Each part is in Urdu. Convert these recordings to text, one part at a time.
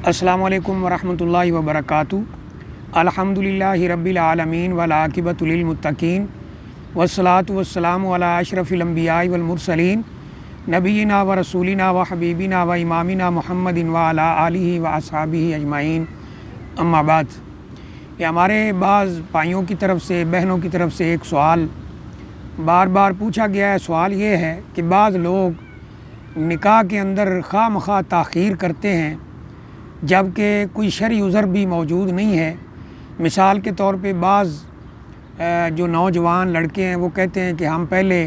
السلام علیکم ورحمۃ اللہ وبرکاتہ۔ الحمدللہ رب العالمین والعاقبۃ للمتقین والصلاۃ والسلام علی اشرف الانبیاء والمرسلین نبینا و رسولنا و حبیبنا و امامنا محمد وعلی آلہ و اصحابہ اجمعین، اما بعد۔ یہ ہمارے بعض بھائیوں کی طرف سے، بہنوں کی طرف سے ایک سوال بار بار پوچھا گیا ہے۔ سوال یہ ہے کہ بعض لوگ نکاح کے اندر خواہ مخواہ تاخیر کرتے ہیں جب کہ کوئی شرعی عذر بھی موجود نہیں ہے۔ مثال کے طور پہ بعض جو نوجوان لڑکے ہیں وہ کہتے ہیں کہ ہم پہلے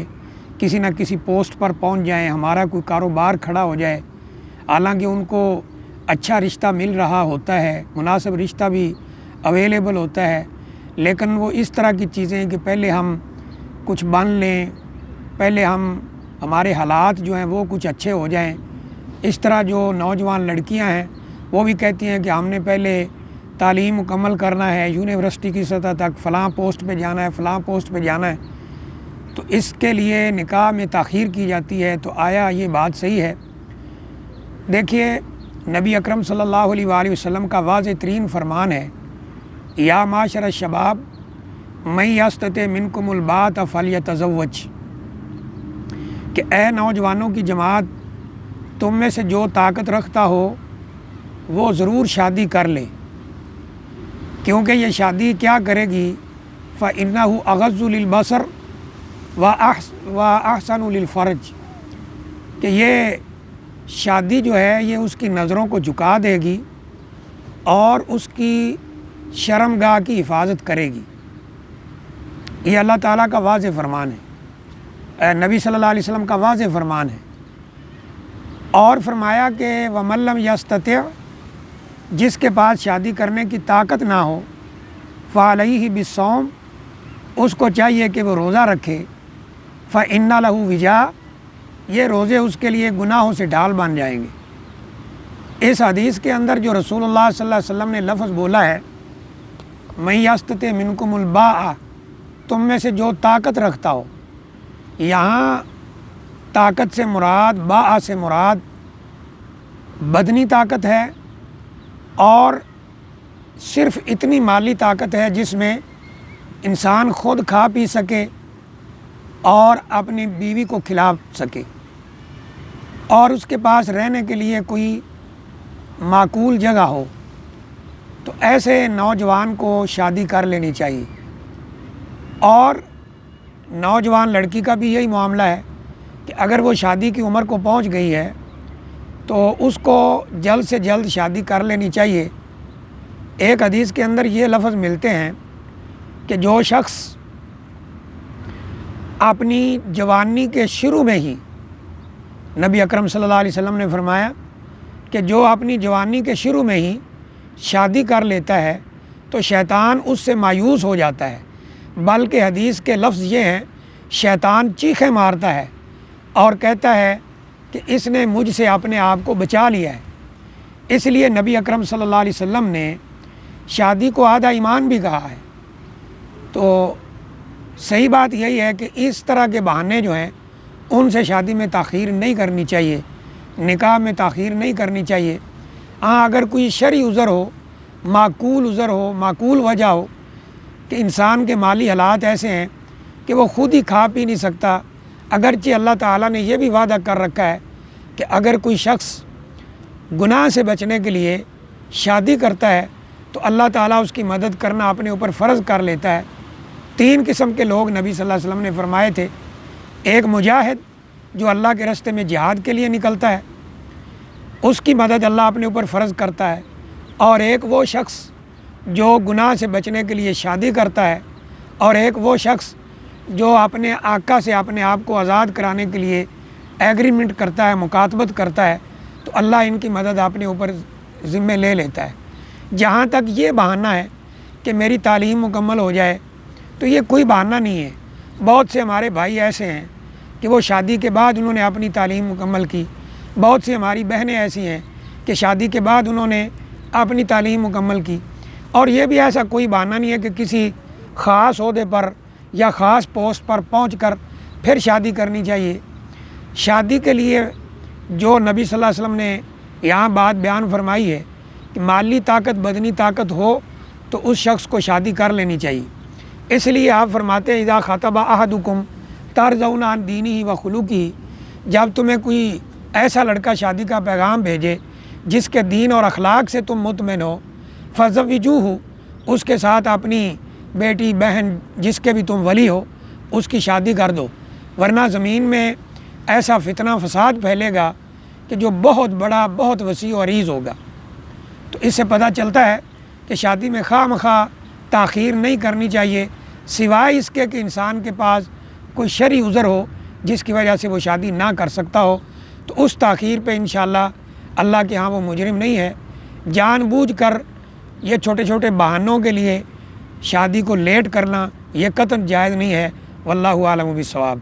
کسی نہ کسی پوسٹ پر پہنچ جائیں، ہمارا کوئی کاروبار کھڑا ہو جائے، حالانکہ ان کو اچھا رشتہ مل رہا ہوتا ہے، مناسب رشتہ بھی اویلیبل ہوتا ہے، لیکن وہ اس طرح کی چیزیں کہ پہلے ہم کچھ بن لیں، پہلے ہمارے حالات جو ہیں وہ کچھ اچھے ہو جائیں۔ اس طرح جو نوجوان لڑکیاں ہیں وہ بھی کہتی ہیں کہ ہم نے پہلے تعلیم مکمل کرنا ہے، یونیورسٹی کی سطح تک فلاں پوسٹ پہ جانا ہے، فلاں پوسٹ پہ جانا ہے، تو اس کے لیے نکاح میں تاخیر کی جاتی ہے۔ تو آیا یہ بات صحیح ہے؟ دیکھیے، نبی اکرم صلی اللہ علیہ وآلہ وسلم کا واضح ترین فرمان ہے، یا معاشر الشباب من یستطع منکم الباءۃ فلیتزوج، کہ اے نوجوانوں کی جماعت، تم میں سے جو طاقت رکھتا ہو وہ ضرور شادی کر لے، کیونکہ یہ شادی کیا کرے گی؟ فَإِنَّهُ أَغَضُّ لِلْبَصَرِ وَأَحْسَنُ لِلْفَرْجِ، کہ یہ شادی جو ہے یہ اس کی نظروں کو جھکا دے گی اور اس کی شرمگاہ کی حفاظت کرے گی۔ یہ اللہ تعالیٰ کا واضح فرمان ہے، نبی صلی اللہ علیہ وسلم کا واضح فرمان ہے۔ اور فرمایا کہ وَمَن لَّمْ يَسْتَطِعْ، جس کے پاس شادی کرنے کی طاقت نہ ہو، فَعَلَيْهِ بِالصَّوْمِ، اس کو چاہیے کہ وہ روزہ رکھے، فَإِنَّ لَهُ وِجَاءَ، یہ روزے اس کے لیے گناہوں سے ڈھال بن جائیں گے۔ اس حدیث کے اندر جو رسول اللہ صلی اللہ علیہ وسلم نے لفظ بولا ہے، مَن یستطع منکم الباء، تم میں سے جو طاقت رکھتا ہو، یہاں طاقت سے مراد، باء سے مراد بدنی طاقت ہے، اور صرف اتنی مالی طاقت ہے جس میں انسان خود کھا پی سکے اور اپنی بیوی کو کھلا سکے، اور اس کے پاس رہنے کے لیے کوئی معقول جگہ ہو، تو ایسے نوجوان کو شادی کر لینی چاہیے۔ اور نوجوان لڑکی کا بھی یہی معاملہ ہے کہ اگر وہ شادی کی عمر کو پہنچ گئی ہے تو اس کو جلد سے جلد شادی کر لینی چاہیے۔ ایک حدیث کے اندر یہ لفظ ملتے ہیں کہ جو شخص اپنی جوانی کے شروع میں ہی، نبی اکرم صلی اللہ علیہ وسلم نے فرمایا کہ جو اپنی جوانی کے شروع میں ہی شادی کر لیتا ہے تو شیطان اس سے مایوس ہو جاتا ہے، بلکہ حدیث کے لفظ یہ ہیں، شیطان چیخیں مارتا ہے اور کہتا ہے کہ اس نے مجھ سے اپنے آپ کو بچا لیا ہے۔ اس لیے نبی اکرم صلی اللہ علیہ وسلم نے شادی کو آدھا ایمان بھی کہا ہے۔ تو صحیح بات یہی ہے کہ اس طرح کے بہانے جو ہیں ان سے شادی میں تاخیر نہیں کرنی چاہیے، نکاح میں تاخیر نہیں کرنی چاہیے۔ ہاں، اگر کوئی شرعی عذر ہو، معقول عذر ہو، معقول وجہ ہو کہ انسان کے مالی حالات ایسے ہیں کہ وہ خود ہی کھا پی نہیں سکتا، اگرچہ اللہ تعالیٰ نے یہ بھی وعدہ کر رکھا ہے کہ اگر کوئی شخص گناہ سے بچنے کے لیے شادی کرتا ہے تو اللہ تعالیٰ اس کی مدد کرنا اپنے اوپر فرض کر لیتا ہے۔ تین قسم کے لوگ نبی صلی اللہ علیہ وسلم نے فرمائے تھے، ایک مجاہد جو اللہ کے راستے میں جہاد کے لیے نکلتا ہے، اس کی مدد اللہ اپنے اوپر فرض کرتا ہے، اور ایک وہ شخص جو گناہ سے بچنے کے لیے شادی کرتا ہے، اور ایک وہ شخص جو اپنے آقا سے اپنے آپ کو آزاد کرانے کے لیے ایگریمنٹ کرتا ہے، مکاتبت کرتا ہے، تو اللہ ان کی مدد اپنے اوپر ذمہ لے لیتا ہے۔ جہاں تک یہ بہانہ ہے کہ میری تعلیم مکمل ہو جائے، تو یہ کوئی بہانہ نہیں ہے۔ بہت سے ہمارے بھائی ایسے ہیں کہ وہ شادی کے بعد انہوں نے اپنی تعلیم مکمل کی، بہت سی ہماری بہنیں ایسی ہیں کہ شادی کے بعد انہوں نے اپنی تعلیم مکمل کی، اور یہ بھی ایسا کوئی بہانہ نہیں ہے کہ کسی خاص عہدے پر یا خاص پوسٹ پر پہنچ کر پھر شادی کرنی چاہیے۔ شادی کے لیے جو نبی صلی اللہ علیہ وسلم نے یہاں بات بیان فرمائی ہے کہ کہ مالی طاقت بدنی طاقت ہو تو اس شخص کو شادی کر لینی چاہیے۔ اس لیے آپ فرماتے ہیں اذا خطب احدکم ترضون عن دینہ و خلقہ، جب تمہیں کوئی ایسا لڑکا شادی کا پیغام بھیجے جس کے دین اور اخلاق سے تم مطمئن ہو، فزوجوہ، اس کے ساتھ اپنی بیٹی بہن جس کے بھی تم ولی ہو اس کی شادی کر دو، ورنہ زمین میں ایسا فتنہ فساد پھیلے گا کہ جو بہت بڑا بہت وسیع و عریض ہوگا۔ تو اس سے پتہ چلتا ہے کہ شادی میں خواہ مخواہ تاخیر نہیں کرنی چاہیے، سوائے اس کے کہ انسان کے پاس کوئی شرعی عذر ہو جس کی وجہ سے وہ شادی نہ کر سکتا ہو، تو اس تاخیر پہ انشاءاللہ اللہ کے ہاں وہ مجرم نہیں ہے۔ جان بوجھ کر یہ چھوٹے چھوٹے بہانوں کے لیے شادی کو لیٹ کرنا یہ قطعاً جائز نہیں ہے۔ واللہ اعلم بالصواب۔